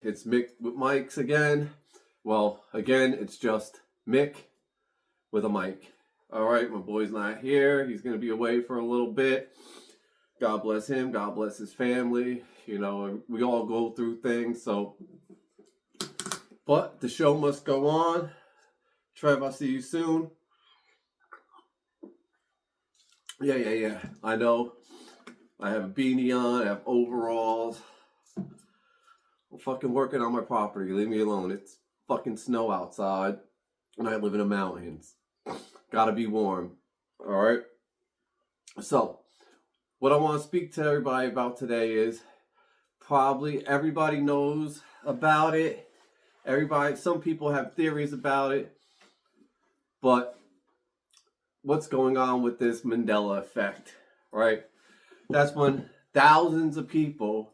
It's Mick with mics again. Well, again, it's just Mick with a mic. All right, my boy's not here. He's going to be away for a little bit. God bless him. God bless his family. You know, we all go through things, so. But the show must go on. Trev, I'll see you soon. Yeah. I know. I have a beanie on. I have overalls. I'm fucking working on my property. Leave me alone. It's fucking snow outside. And I live in the mountains. Gotta be warm. Alright? So, what I want to speak to everybody about today is probably everybody knows about it. Some people have theories about it. But what's going on with this Mandela effect, right? That's when thousands of people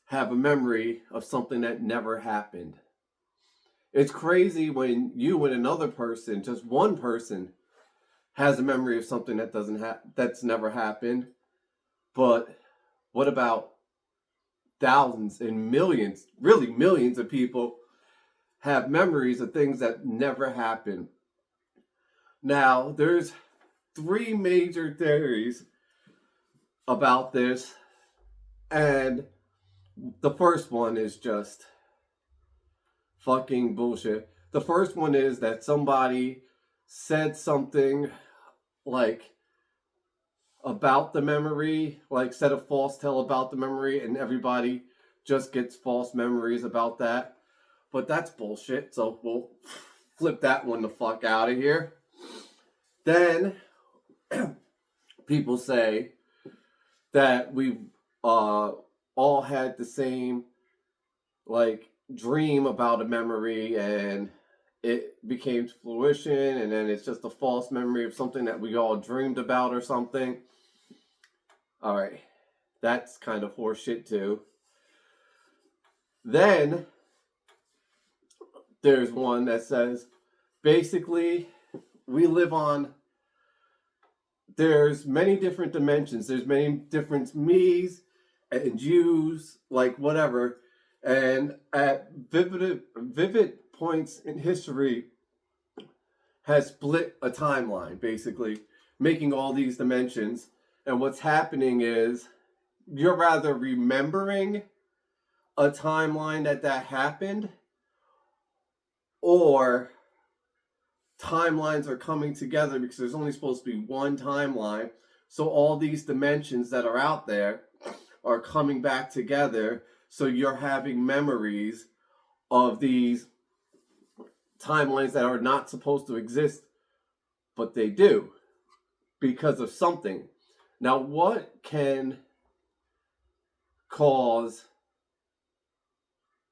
have a memory of something that never happened. It's crazy when you and another person, just one person, has a memory of something that that's never happened. But what about thousands and millions, really millions of people have memories of things that never happened? Now, there's 3 major theories about this, and the first one is just fucking bullshit. The first one is that somebody said something like about the memory, like said a false tale about the memory, and everybody just gets false memories about that. But that's bullshit, so we'll flip that one the fuck out of here. Then people say that we all had the same dream about a memory and it became to fruition, and then it's just a false memory of something that we all dreamed about or something. All right, that's kind of horseshit too. Then there's one that says basically we live on, there's many different dimensions, there's many different me's and you's, like whatever, and at vivid points in history has split a timeline, basically making all these dimensions. And what's happening is you're rather remembering a timeline that happened, or timelines are coming together because there's only supposed to be one timeline. So all these dimensions that are out there are coming back together. So you're having memories of these timelines that are not supposed to exist, but they do because of something. Now, what can cause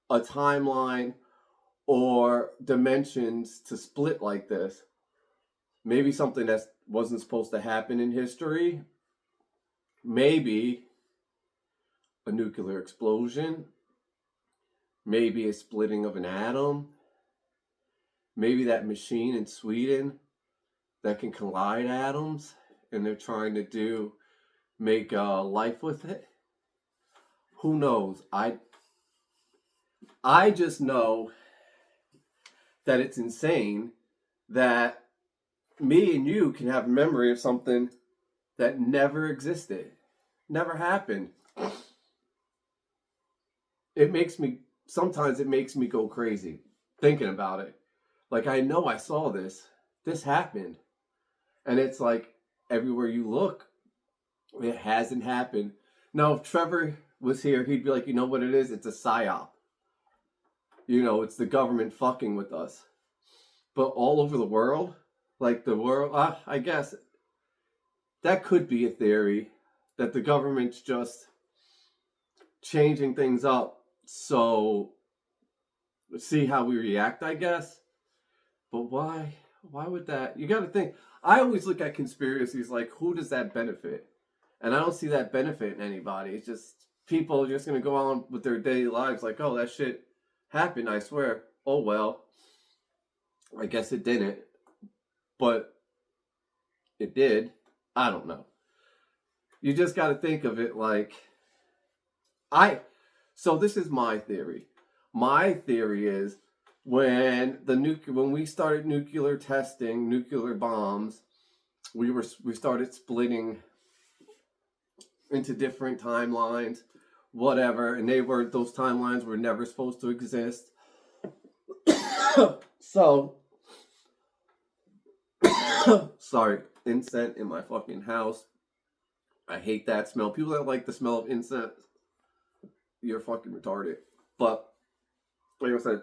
a timeline or dimensions to split like this? Maybe something that wasn't supposed to happen in history. Maybe a nuclear explosion. Maybe a splitting of an atom. Maybe that machine in Sweden that can collide atoms and they're trying to make life with it. Who knows? I just know that it's insane that me and you can have a memory of something that never existed, never happened. Sometimes it makes me go crazy thinking about it. Like, I know I saw this happened. And it's like, everywhere you look, it hasn't happened. Now, if Trevor was here, he'd be like, you know what it is? It's a psyop. You know, it's the government fucking with us. But all over the world, I guess that could be a theory, that the government's just changing things up so see how we react, I guess. But why would that? You got to think. I always look at conspiracies like, who does that benefit? And I don't see that benefit in anybody. It's just people are just going to go on with their daily lives like, oh, that shit happened, I swear. Oh, well, I guess it didn't. But it did. I don't know. You just got to think of it like, so this is my theory. My theory is when we started nuclear testing, nuclear bombs, we started splitting into different timelines, whatever, and those timelines were never supposed to exist. So, sorry, incense in my fucking house. I hate that smell. People that like the smell of incense, you're fucking retarded. But, like I said,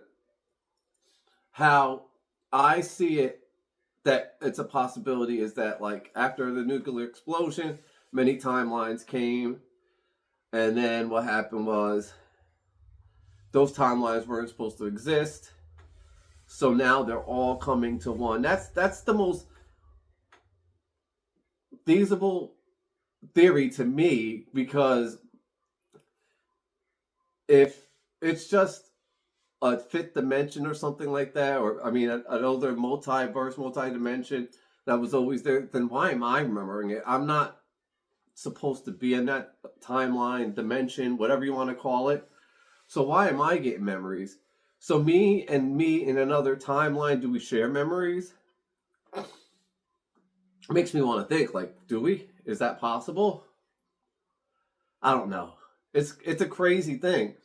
how I see it, that it's a possibility is that, like, after the nuclear explosion, many timelines came, and then what happened was those timelines weren't supposed to exist, so now they're all coming to one. That's the most feasible theory to me, because if it's just a fifth dimension or something like that, or I mean, an other multiverse, multi-dimension that was always there, then why am I remembering it? I'm not supposed to be in that timeline, dimension, whatever you want to call it. So why am I getting memories? So me in another timeline, do we share memories? It makes me want to think, like, do we? Is that possible? I don't know. It's a crazy thing.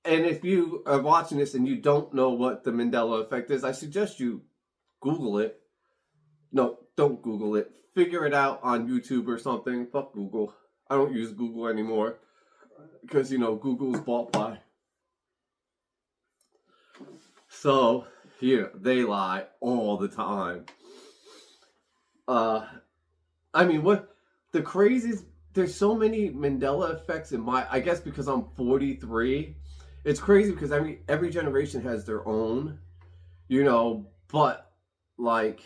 And if you are watching this and you don't know what the Mandela effect is, I suggest you Google it. No, don't Google it. Figure it out on YouTube or something. Fuck Google. I don't use Google anymore because, Google's bought by. So, they lie all the time. I mean, what the craziest, there's so many Mandela effects I guess because I'm 43, it's crazy because every generation has their own, but like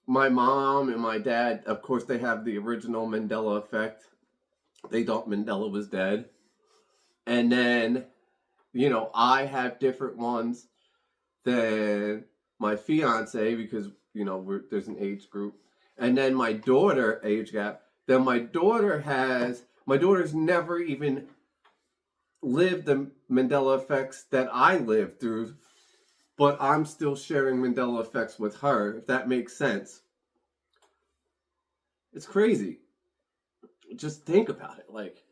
my mom and my dad, of course, they have the original Mandela effect. They thought Mandela was dead. And then, I have different ones than my fiance because, there's an age group. And then my daughter, age gap, then my daughter's never even lived the Mandela effects that I lived through, but I'm still sharing Mandela effects with her, if that makes sense. It's crazy. Just think about it. Like,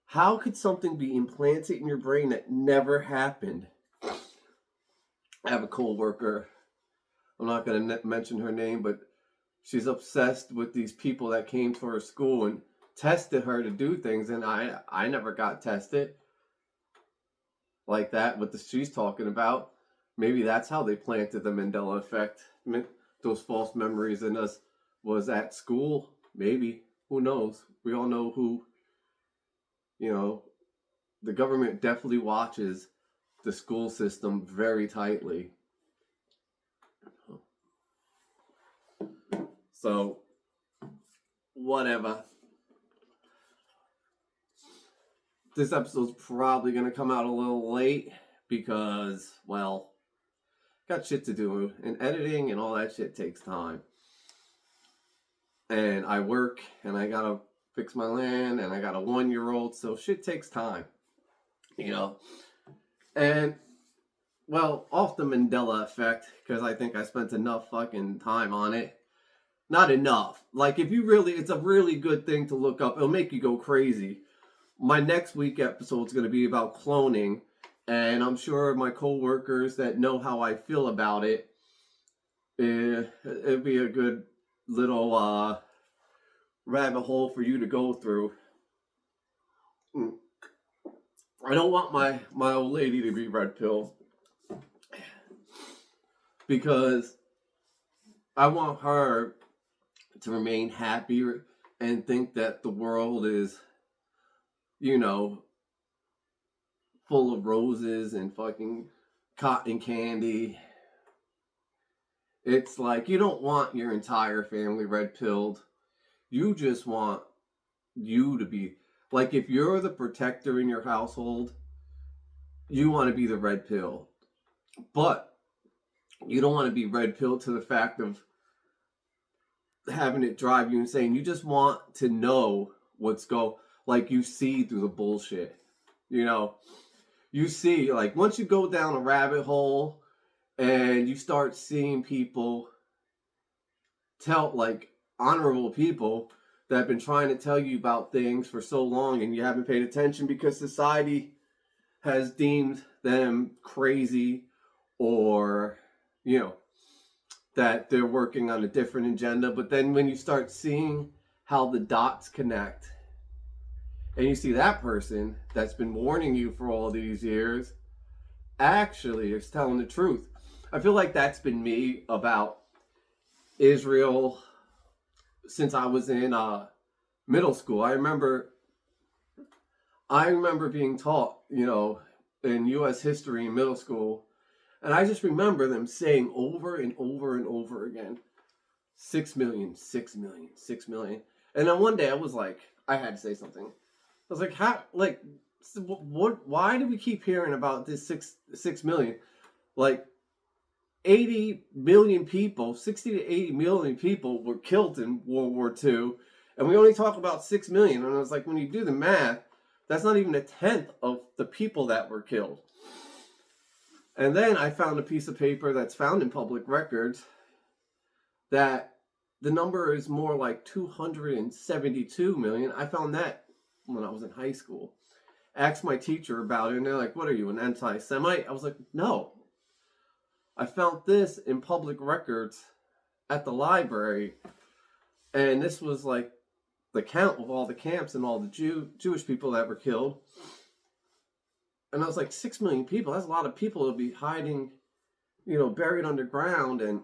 how could something be implanted in your brain that never happened? I have a coworker. I'm not going to mention her name, but she's obsessed with these people that came to her school and tested her to do things, and I never got tested like that. What she's talking about, maybe that's how they planted the Mandela effect. Those false memories in us was at school. Maybe, who knows? We all know who. The government definitely watches the school system very tightly. So, whatever. This episode's probably going to come out a little late because, well, got shit to do, and editing and all that shit takes time. And I work, and I gotta fix my land, and I got a 1-year-old, so shit takes time. And, well, off the Mandela effect, because I think I spent enough fucking time on it. Not enough. Like, it's a really good thing to look up. It'll make you go crazy. My next week episode is going to be about cloning, and I'm sure my co-workers that know how I feel about it, it'd be a good little rabbit hole for you to go through. I don't want my old lady to be red pill, because I want her to remain happy and think that the world is, full of roses and fucking cotton candy. It's like, you don't want your entire family red pilled. You just want you to be, like, if you're the protector in your household, you want to be the red pill. But you don't want to be red pilled to the fact of having it drive you insane. You just want to know like, you see through the bullshit. you see, like, once you go down a rabbit hole and you start seeing people tell, like, honorable people that have been trying to tell you about things for so long and you haven't paid attention because society has deemed them crazy, or, you know, that they're working on a different agenda. But then when you start seeing how the dots connect, and you see that person that's been warning you for all these years actually is telling the truth. I feel like that's been me about Israel since I was in middle school. I remember being taught, you know, in U.S. history in middle school, and I just remember them saying over and over and over again, 6 million, 6 million, 6 million. And then one day I was like, I had to say something. I was like, how, like, what, why do we keep hearing about this 6 million? Like, 80 million people, 60 to 80 million people were killed in World War II, and we only talk about 6 million. And I was like, when you do the math, that's not even a tenth of the people that were killed. And then I found a piece of paper that's found in public records that the number is more like 272 million. I found that when I was in high school. Asked my teacher about it, and they're like, what are you, an anti-Semite? I was like, no. I found this in public records at the library, and this was like the count of all the camps and all the Jewish people that were killed. And I was like, 6 million people, that's a lot of people to be hiding, you know, buried underground and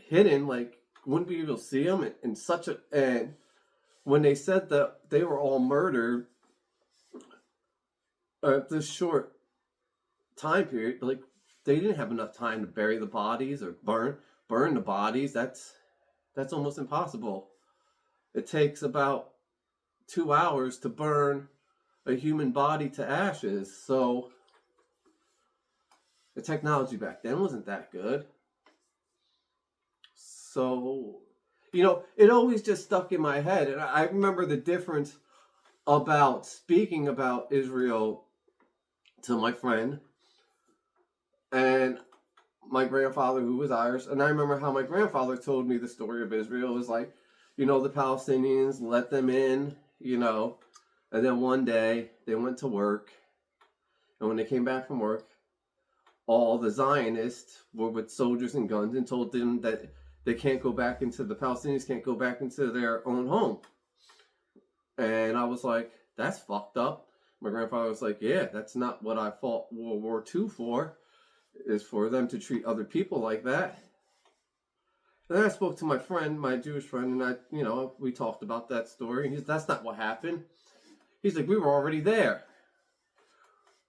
hidden, like, wouldn't be able to see them. And when they said that they were all murdered at this short time period, like, they didn't have enough time to bury the bodies or burn the bodies. That's almost impossible. It takes about 2 hours to burn a human body to ashes. So the technology back then wasn't that good. So, you know, it always just stuck in my head. And I remember the difference about speaking about Israel to my friend and my grandfather, who was Irish. And I remember how my grandfather told me the story of Israel. It was like, you know, the Palestinians let them in, you know, and then one day they went to work. And when they came back from work, all the Zionists were with soldiers and guns and told them that they can't go back into, the Palestinians can't go back into their own home. And I was like, that's fucked up. My grandfather was like, yeah, that's not what I fought World War II for, is for them to treat other people like that. And then I spoke to my friend, my Jewish friend, and we talked about that story. And that's not what happened. He's like, we were already there.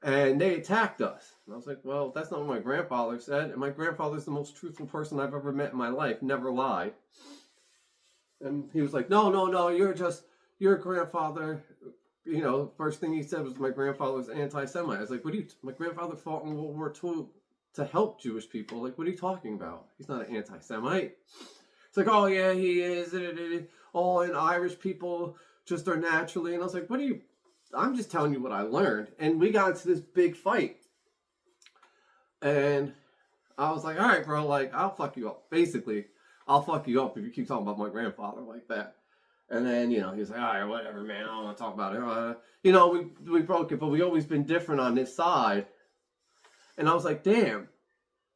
And they attacked us. And I was like, well, that's not what my grandfather said. And my grandfather's the most truthful person I've ever met in my life. Never lied. And he was like, no, your grandfather, you know, first thing he said was my grandfather's anti-Semite. I was like, my grandfather fought in World War II to help Jewish people. Like, what are you talking about? He's not an anti-Semite. It's like, oh yeah, he is. All in Irish people just are naturally. And I was like, I'm just telling you what I learned. And we got into this big fight. And I was like, all right, bro, like, I'll fuck you up. Basically, I'll fuck you up if you keep talking about my grandfather like that. And then, you know, he was like, all right, whatever, man, I don't want to talk about it. You know, we broke it, but we always been different on this side. And I was like, damn,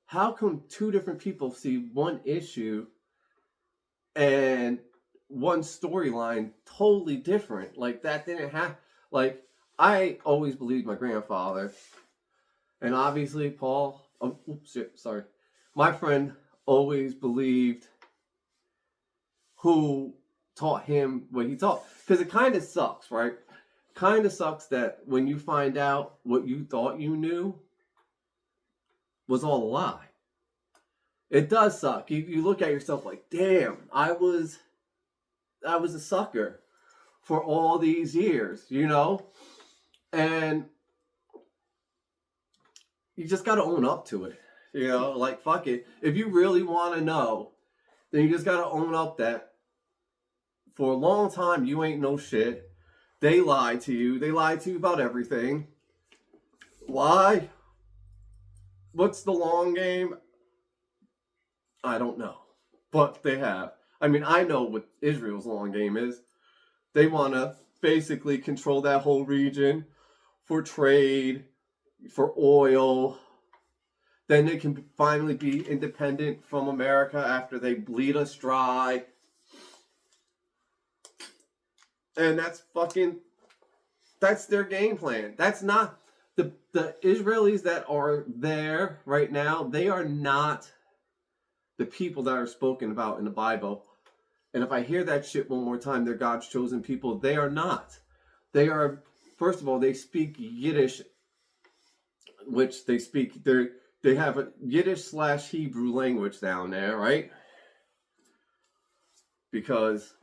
how come two different people see one issue and one storyline totally different? Like, that didn't happen. Like, I always believed my grandfather. And obviously, my friend always believed who taught him what he taught. Because it kind of sucks, right? Kind of sucks that when you find out what you thought you knew was all a lie. It does suck. You look at yourself like, damn, I was a sucker for all these years, you know? And you just got to own up to it, you know? Like, fuck it. If you really want to know, then you just got to own up that for a long time you ain't no shit. They lied to you. They lied to you about everything. Why? What's the long game? I don't know. But they have. I mean, I know what Israel's long game is. They want to basically control that whole region for trade, for oil. Then they can finally be independent from America after they bleed us dry. And that's their game plan. That's not, the Israelis that are there right now, they are not the people that are spoken about in the Bible. And if I hear that shit one more time, they're God's chosen people. They are not. They are, first of all, they speak Yiddish, which they have a Yiddish/Hebrew language down there, right? Because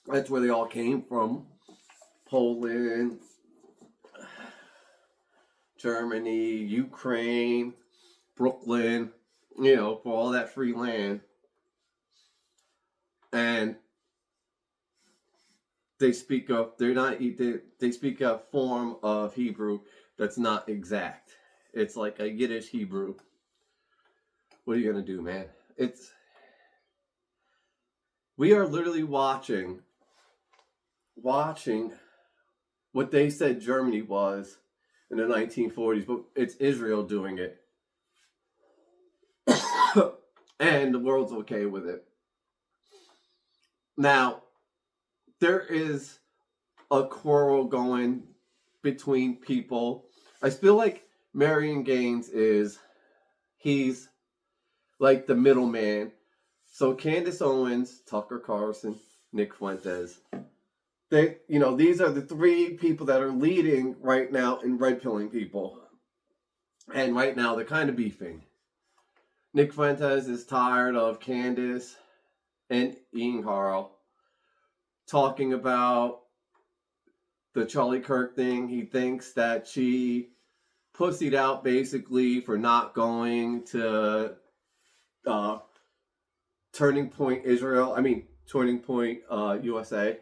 that's where they all came from. Poland, Germany, Ukraine, Brooklyn, for all that free land. And they speak a form of Hebrew that's not exact. It's like a Yiddish Hebrew. What are you going to do, man? We are literally watching what they said Germany was in the 1940s, but it's Israel doing it. And the world's okay with it. Now, there is a quarrel going between people. I feel like Marion Gaines he's like the middleman. So Candace Owens, Tucker Carlson, Nick Fuentes, these are the three people that are leading right now in red pilling people. And right now they're kind of beefing. Nick Fuentes is tired of Candace and Ian Carl talking about the Charlie Kirk thing. He thinks that she pussied out basically for not going to Turning Point USA.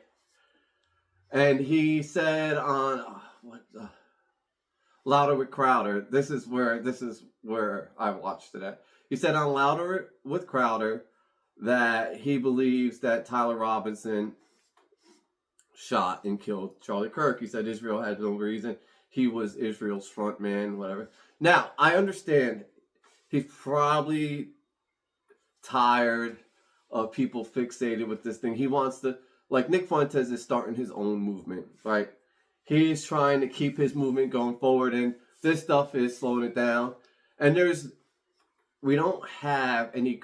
And he said on Louder with Crowder, this is where I watched it at. He said on Louder with Crowder that he believes that Tyler Robinson shot and killed Charlie Kirk. He said Israel had no reason. He was Israel's front man, whatever. Now, I understand he's probably tired of people fixated with this thing. He wants to, like Nick Fuentes is starting his own movement, right? He's trying to keep his movement going forward, and this stuff is slowing it down. And we don't have any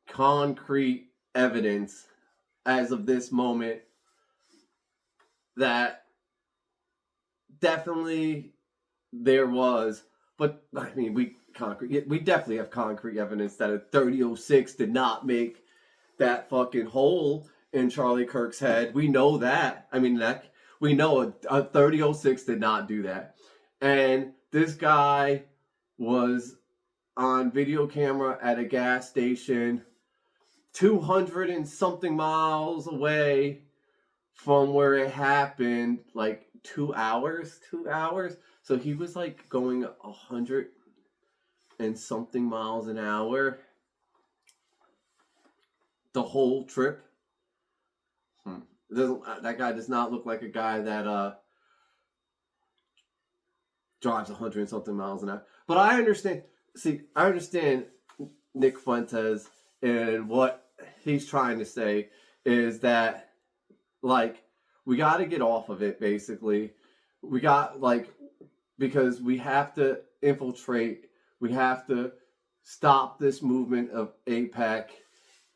concrete evidence as of this moment that definitely there was, but I mean, we definitely have concrete evidence that a 3006 did not make that fucking hole in Charlie Kirk's head. We know that. I mean, we know a 3006 did not do that. And this guy was on video camera at a gas station 200 and something miles away from where it happened, like 2 hours. So he was like going 100 and something miles an hour the whole trip. That guy does not look like a guy that drives 100 and something miles an hour. But I understand Nick Fuentes, and what he's trying to say is that, like, we got to get off of it, basically. We got, because we have to infiltrate, we have to stop this movement of AIPAC,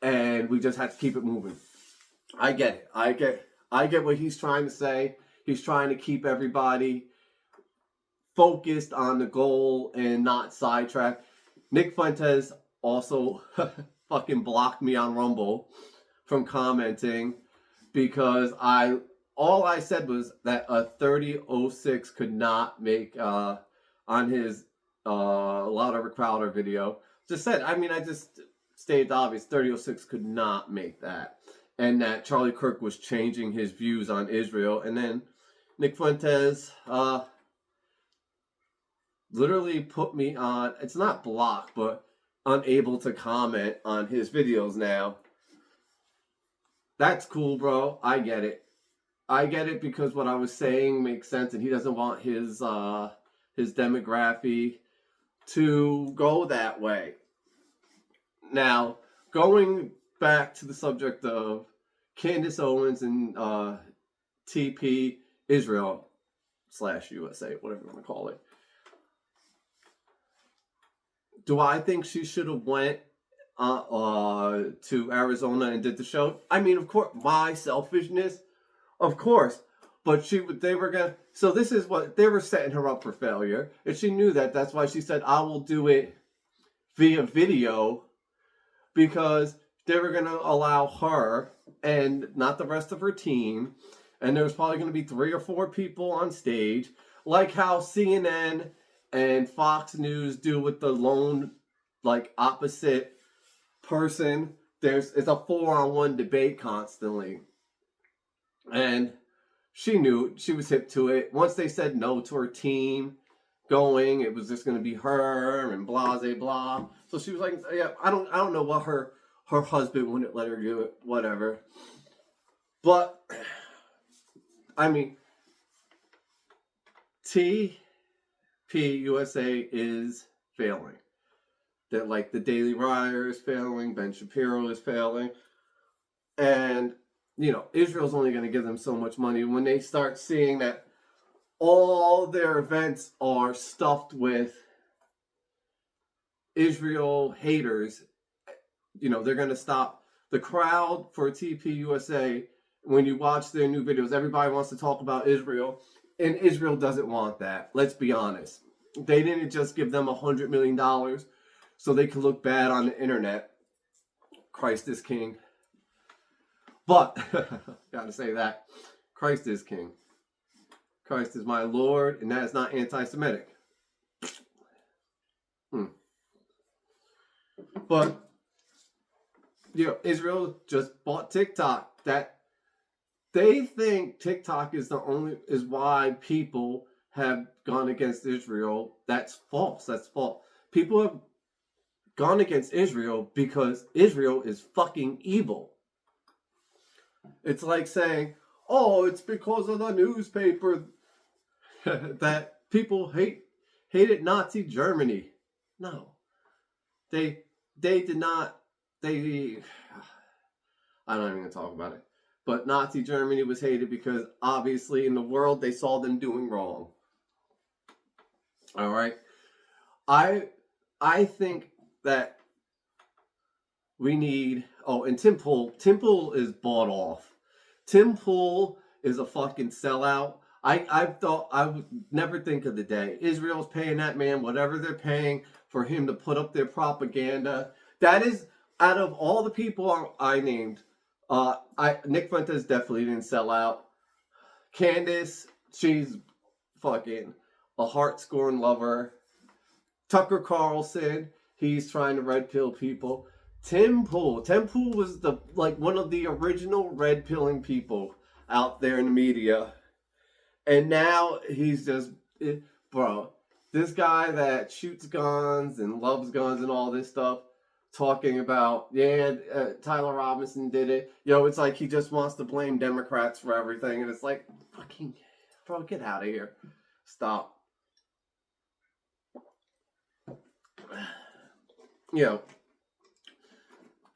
and we just have to keep it moving. I get it. I get what he's trying to say. He's trying to keep everybody focused on the goal and not sidetracked. Nick Fuentes also fucking blocked me on Rumble from commenting because all I said was that a 3006 could not make on his Louder Crowder video. I just stated the obvious. 3006 could not make that. and that Charlie Kirk was changing his views on Israel. And then Nick Fuentes literally put me on, it's not blocked, but unable to comment on his videos now. That's cool, bro. I get it. I get it because what I was saying makes sense, and he doesn't want his demography to go that way. Now, going back to the subject of Candace Owens and TP Israel / USA, whatever you want to call it. Do I think she should have went to Arizona and did the show? I mean, of course, my selfishness, of course. But they were gonna. So this is what they were setting her up for failure, and she knew that. That's why she said, "I will do it via video," because they were gonna allow her and not the rest of her team. And there was probably gonna be 3 or 4 people on stage, like how CNN and Fox News do with the lone, like, opposite person. It's a 4-on-1 debate constantly. And she knew, she was hip to it. Once they said no to her team going, it was just going to be her and blah, blah, blah. So she was like, yeah, I don't know what her husband wouldn't let her do it, whatever. But, I mean, TP USA is failing. That, like, the Daily Wire is failing, Ben Shapiro is failing, and, you know, Israel's only going to give them so much money. When they start seeing that all their events are stuffed with Israel haters, you know, they're going to stop. The crowd for TP USA, when you watch their new videos, everybody wants to talk about Israel, and Israel doesn't want that. Let's be honest. They didn't just give them $100 million so they could look bad on the internet. Christ is king. But, gotta say that, Christ is king. Christ is my Lord, and that is not anti-Semitic. But, you know, Israel just bought TikTok. That they think TikTok is why people have gone against Israel. That's false. That's false. People have gone against Israel because Israel is fucking evil. It's like saying, oh, it's because of the newspaper that people hated Nazi Germany. No. They did not, I'm not even going to talk about it. But Nazi Germany was hated because obviously in the world they saw them doing wrong. All right? I think that we need, and Tim Pool is bought off. Tim Pool is a fucking sellout. I thought I would never think of the day Israel's paying that man whatever they're paying for him to put up their propaganda. That is, out of all the people I named, Nick Fuentes definitely didn't sell out. Candace, she's fucking a heart-scoring lover. Tucker Carlson, he's trying to red pill people. Tim Pool was one of the original red pilling people out there in the media. And now he's just, bro, this guy that shoots guns and loves guns and all this stuff, talking about, Tyler Robinson did it. It's like he just wants to blame Democrats for everything. And it's like, fucking, bro, get out of here. Stop.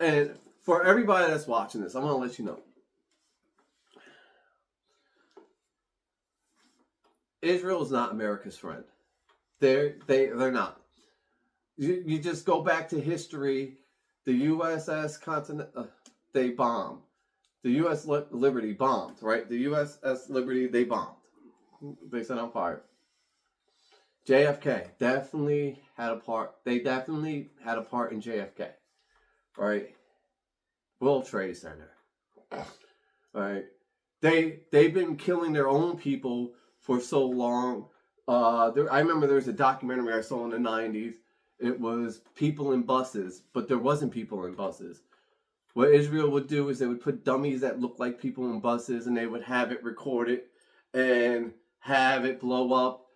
And for everybody that's watching this, I'm going to let you know. Israel is not America's friend. They're not. You just go back to history. The USS they bombed. The U.S. Liberty bombed, right? The USS Liberty, they bombed. They set on fire. JFK definitely had a part. They definitely had a part in JFK, right? World Trade Center, right? They've been killing their own people for so long. I remember there was a documentary I saw in the 90s. It was people in buses, but there wasn't people in buses. What Israel would do is they would put dummies that look like people in buses, and they would have it recorded and have it blow up,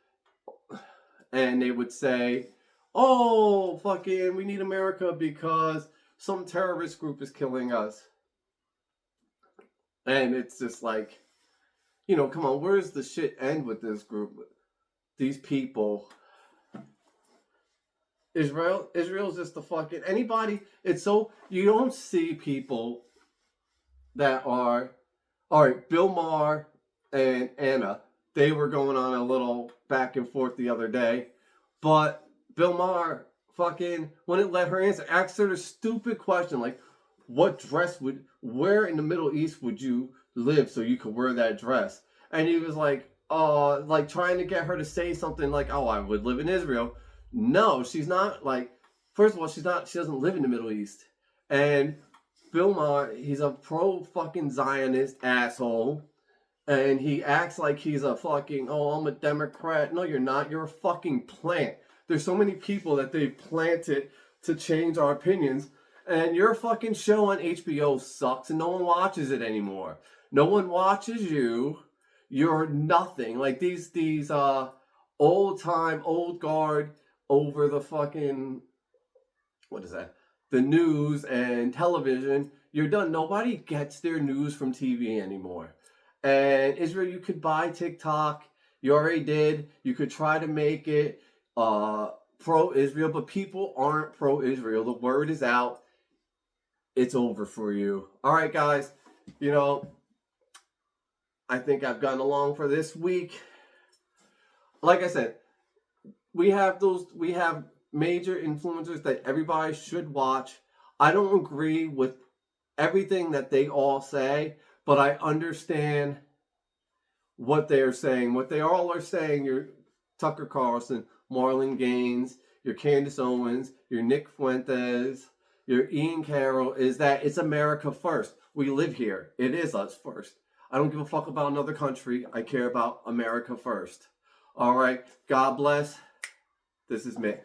and they would say, oh, fucking, we need America because some terrorist group is killing us. And it's just like, you know, come on, where's the shit end with this group? These people. Israel's just the fucking, anybody, it's so, you don't see people that are, all right, Bill Maher and Anna, they were going on a little back and forth the other day, but Bill Maher fucking wouldn't let her answer, asked her a stupid question, like, where in the Middle East would you live so you could wear that dress? And he was like trying to get her to say something like, oh, I would live in Israel. No, she's not, like, first of all, she doesn't live in the Middle East. And Bill Maher, he's a pro fucking Zionist asshole. And he acts like he's a fucking, oh, I'm a Democrat. No, you're not. You're a fucking plant. There's so many people that they've planted to change our opinions. And your fucking show on HBO sucks and no one watches it anymore. No one watches you. You're nothing. Like these old time, old guard over the fucking, what is that? The news and television. You're done. Nobody gets their news from TV anymore. And Israel, you could buy TikTok. You already did. You could try to make it pro-Israel, but people aren't pro-Israel. The word is out. It's over for you. All right, guys. You know, I think I've gotten along for this week. Like I said, we have major influencers that everybody should watch. I don't agree with everything that they all say, but I understand what they are saying. What they all are saying, your Tucker Carlson, Marlon Gaines, your Candace Owens, your Nick Fuentes, your Ian Carroll, is that it's America first. We live here. It is us first. I don't give a fuck about another country. I care about America first. All right. God bless. This is Mick.